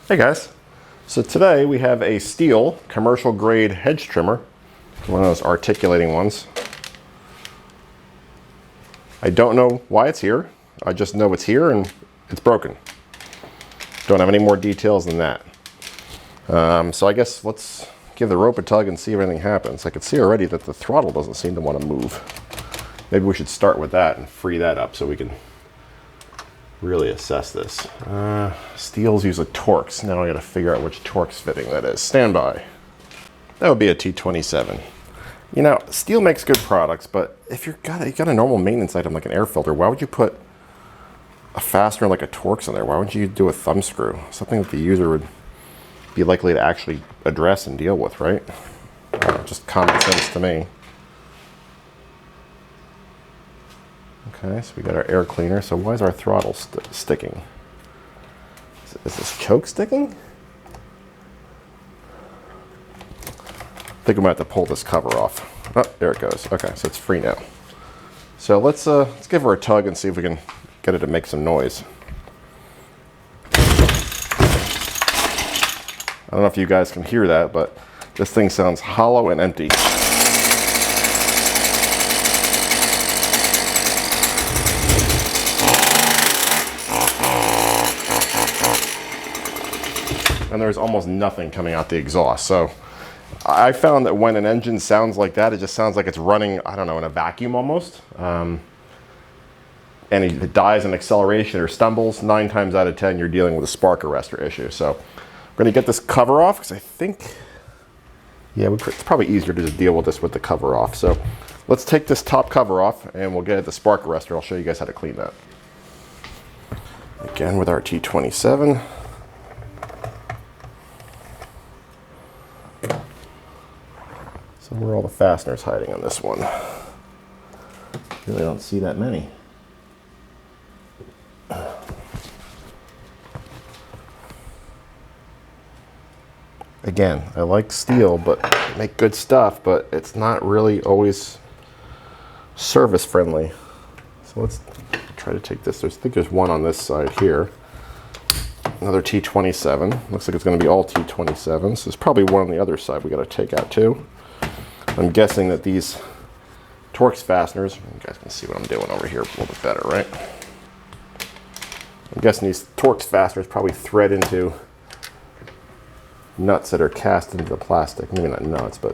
Hey guys, so today we have a Stihl commercial grade hedge trimmer, one of those articulating ones. I don't know why it's here, I just know it's here and it's broken. Don't have any more details than that. So I guess let's give the rope a tug and see if anything happens. I can see already that the throttle doesn't seem to want to move. Maybe we should start with that and free that up so we can really assess this. Stihls use Torx. Now I gotta figure out which Torx fitting that is. Stand by. That would be a T27. You know, Stihl makes good products, but if you got a normal maintenance item like an air filter, why would you put a fastener like a Torx in there? Why wouldn't you do a thumb screw? Something that the user would be likely to actually address and deal with, right? Just common sense to me. Okay, so we got our air cleaner. So why is our throttle sticking? Is this choke sticking? I think I'm gonna have to pull this cover off. Oh, there it goes. Okay, so it's free now. So let's give her a tug and see if we can get it to make some noise. I don't know if you guys can hear that, but this thing sounds hollow and empty. And there's almost nothing coming out the exhaust. So I found that when an engine sounds like that, it just sounds like it's running, I don't know, in a vacuum almost. And if it dies in acceleration or stumbles, 9 times out of 10, you're dealing with a spark arrestor issue. So I'm gonna get this cover off because I think, yeah, it's probably easier to just deal with this with the cover off. So let's take this top cover off and we'll get at the spark arrestor. I'll show you guys how to clean that. Again with our T27. So where are all the fasteners hiding on this one? Really don't see that many. Again, I like Stihl, but they make good stuff, but it's not really always service friendly. So let's try to take this. I think there's one on this side here. Another T27. Looks like it's going to be all T27s. There's probably one on the other side we got to take out too. I'm guessing that these Torx fasteners, you guys can see what I'm doing over here a little bit better, right? I'm guessing these Torx fasteners probably thread into nuts that are cast into the plastic. Maybe not nuts, but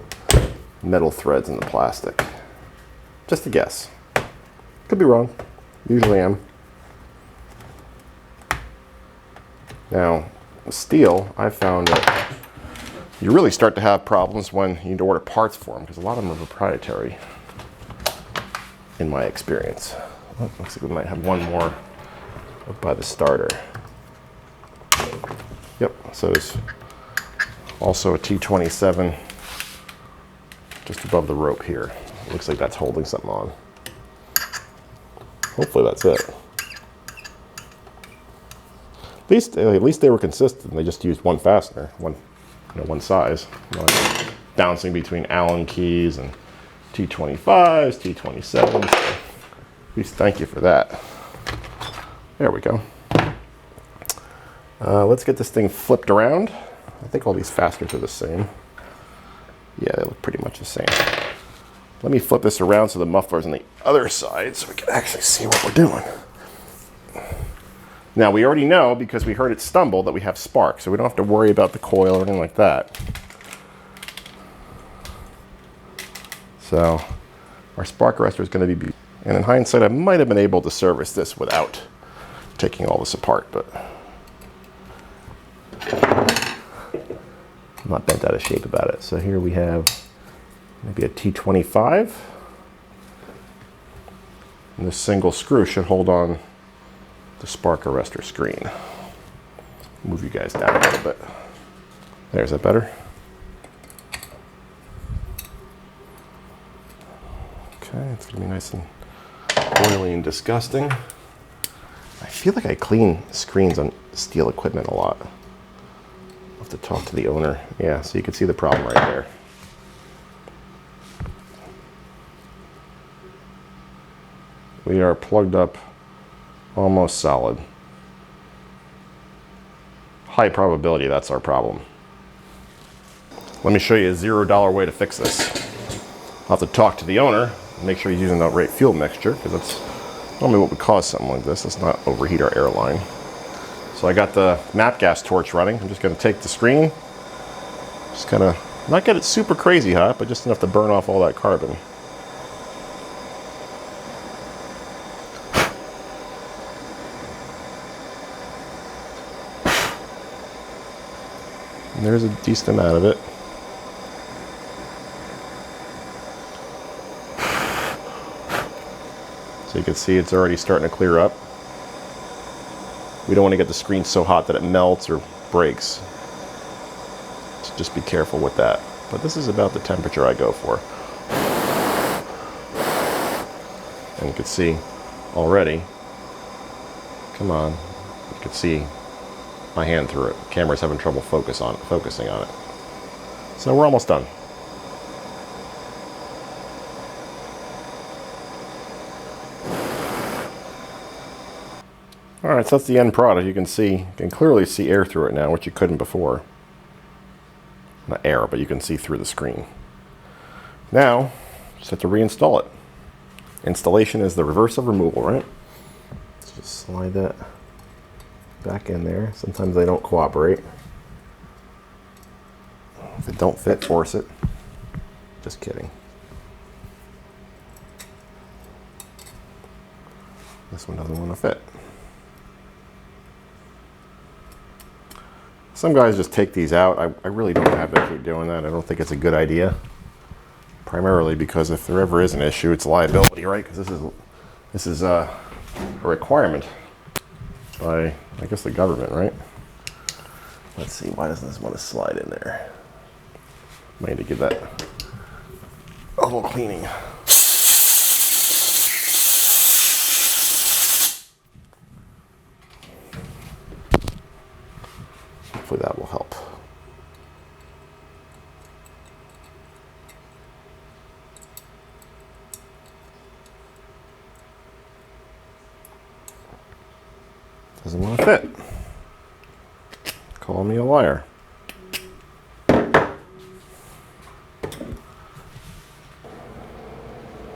metal threads in the plastic. Just a guess. Could be wrong. Usually am. Now, with Stihl, I found that you really start to have problems when you need to order parts for them because a lot of them are proprietary, in my experience. Oh, looks like we might have one more up by the starter. Yep, so there's also a T27 just above the rope here. Looks like that's holding something on. Hopefully that's it. At least they were consistent. They just used one fastener, one size. Not bouncing between Allen keys and T25s, T27s. At least thank you for that. There we go. Let's get this thing flipped around. I think all these fasteners are the same. Yeah, they look pretty much the same. Let me flip this around so the muffler's on the other side so we can actually see what we're doing. Now we already know, because we heard it stumble, that we have spark, so we don't have to worry about the coil or anything like that. So our spark arrestor is going to be, and in hindsight I might have been able to service this without taking all this apart, but I'm not bent out of shape about it. So here we have maybe a T25, and this single screw should hold on the spark arrestor screen. Move you guys down a little bit. There's that better? Okay, it's gonna be nice and oily and disgusting. I feel like I clean screens on Stihl equipment a lot. I'll have to talk to the owner. Yeah, so you can see the problem right there. We are plugged up almost solid. high probability that's our problem. Let me show you a $0 way to fix this. I'll have to talk to the owner and make sure he's using the right fuel mixture, because that's normally what would cause something like this. Let's not overheat our airline. So I got the map gas torch running. I'm just going to take the screen, just kind of not get it super crazy hot, but just enough to burn off all that carbon. And there's a decent amount of it. So you can see it's already starting to clear up. We don't want to get the screen so hot that it melts or breaks. So just be careful with that. But this is about the temperature I go for. And you can see already, come on, you can see my hand through it. The camera's having trouble focusing on it. So we're almost done. Alright, so that's the end product. You can clearly see air through it now, which you couldn't before. Not air, but you can see through the screen. Now, just have to reinstall it. Installation is the reverse of removal, right? Let's just slide that back in there. Sometimes they don't cooperate. If it don't fit, force it. Just kidding. This one doesn't want to fit. Some guys just take these out. I really don't have to keep doing that. I don't think it's a good idea. Primarily because if there ever is an issue, it's liability, right? Because this is a requirement by, I guess, the government, right? Let's see, why doesn't this want to slide in there? Might need to give that a little cleaning. Hopefully that will help. Doesn't want to fit. Call me a liar.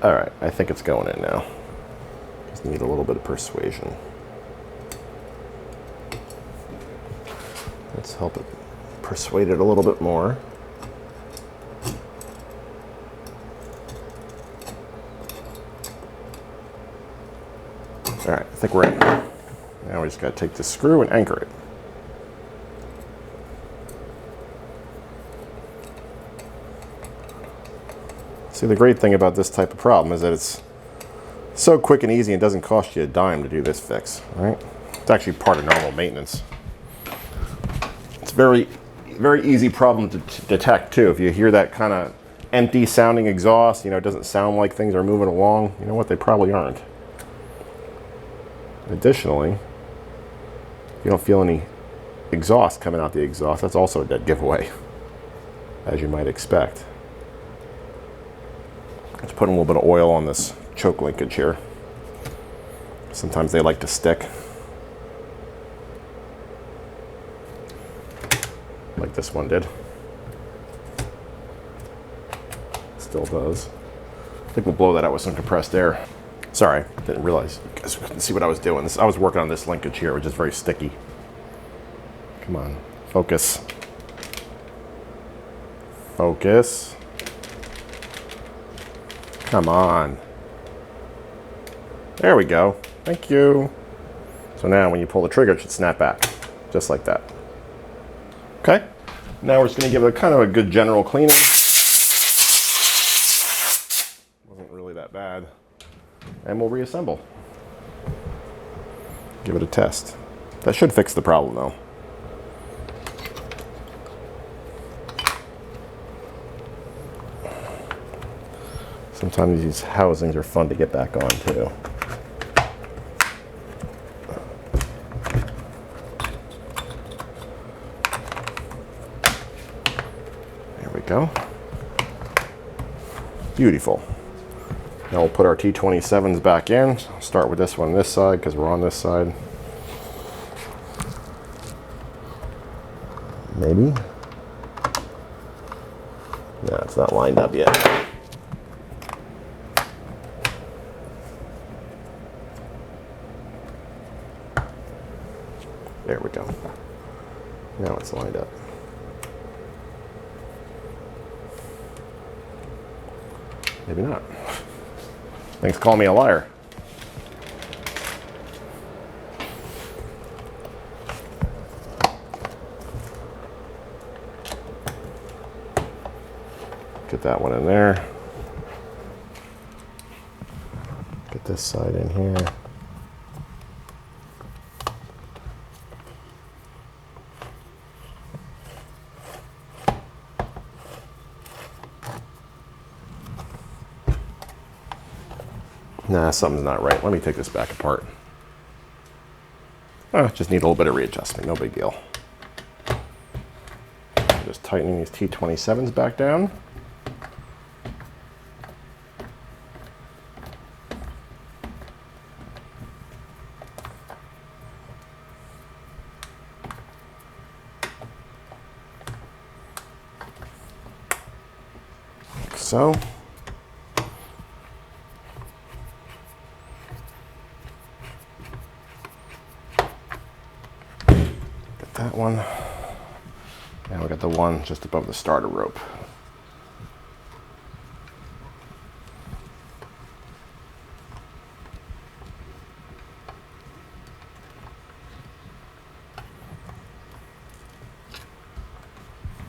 All right, I think it's going in now. Just need a little bit of persuasion. Let's help it persuade it a little bit more. All right, I think we're in. Now we just got to take the screw and anchor it. See, the great thing about this type of problem is that it's so quick and easy and doesn't cost you a dime to do this fix, right? It's actually part of normal maintenance. It's very easy problem to detect too. If you hear that kind of empty sounding exhaust, you know, it doesn't sound like things are moving along, you know what, they probably aren't. Additionally, if you don't feel any exhaust coming out the exhaust, that's also a dead giveaway, as you might expect. Let's put a little bit of oil on this choke linkage here. Sometimes they like to stick. Like this one did. Still does. I think we'll blow that out with some compressed air. Sorry, didn't realize you guys couldn't see what I was doing. I was working on this linkage here, which is very sticky. Come on, focus. Focus. Come on. There we go. Thank you. So now when you pull the trigger, it should snap back, just like that. Okay, now we're just going to give it a kind of a good general cleaning. Wasn't really that bad. And we'll reassemble. Give it a test. That should fix the problem though. Sometimes these housings are fun to get back on too. There we go. Beautiful. Now we'll put our T27s back in. I'll start with this one on this side because we're on this side. Maybe. No, it's not lined up yet. There we go. Now it's lined up. Maybe not. Thanks for calling me a liar. Get that one in there. Get this side in here. Nah, something's not right. Let me take this back apart. Just need a little bit of readjustment, no big deal. Just tightening these T27s back down. Like so. That one. Now we got the one just above the starter rope.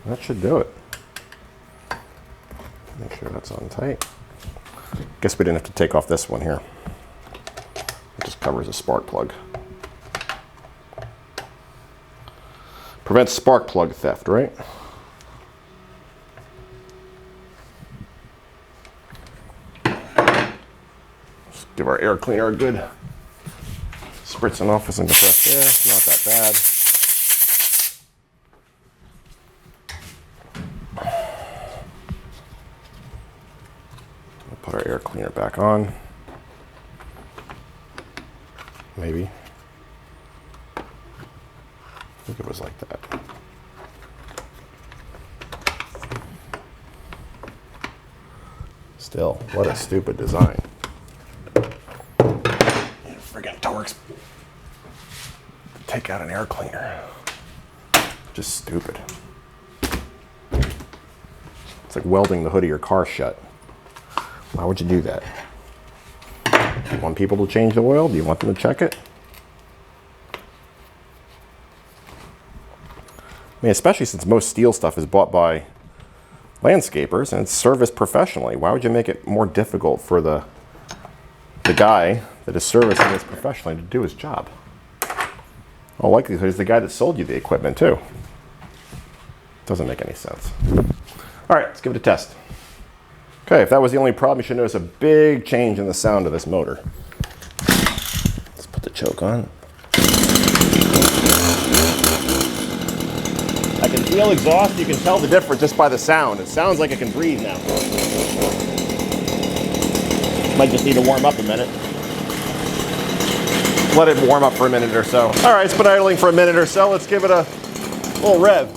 That should do it. Make sure that's on tight. Guess we didn't have to take off this one here. It just covers a spark plug. Prevents spark plug theft, right? Let's give our air cleaner a good spritzing off with some fresh air. Not that bad. We'll put our air cleaner back on. Maybe. I think it was like that. Still, what a stupid design. Friggin' Torx. Take out an air cleaner. Just stupid. It's like welding the hood of your car shut. Why would you do that? Do you want people to change the oil? Do you want them to check it? I mean, especially since most Stihl stuff is bought by landscapers and it's serviced professionally. Why would you make it more difficult for the guy that is servicing this professionally to do his job? All likelihood is the guy that sold you the equipment too. Doesn't make any sense. All right, let's give it a test. Okay, if that was the only problem, you should notice a big change in the sound of this motor. Let's put the choke on. I can feel exhaust. You can tell the difference just by the sound. It sounds like it can breathe now. Might just need to warm up a minute. Let it warm up for a minute or so. All right, it's been idling for a minute or so. Let's give it a little rev.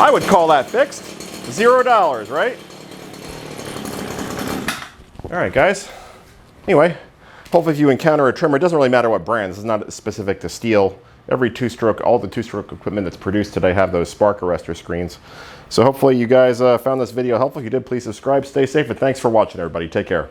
I would call that fixed. $0, right? All right, guys. Anyway, hopefully if you encounter a trimmer, it doesn't really matter what brand. This is not specific to Stihl. Every two-stroke, all the two-stroke equipment that's produced today have those spark arrestor screens. So hopefully you guys found this video helpful. If you did, please subscribe, stay safe, and thanks for watching, everybody. Take care.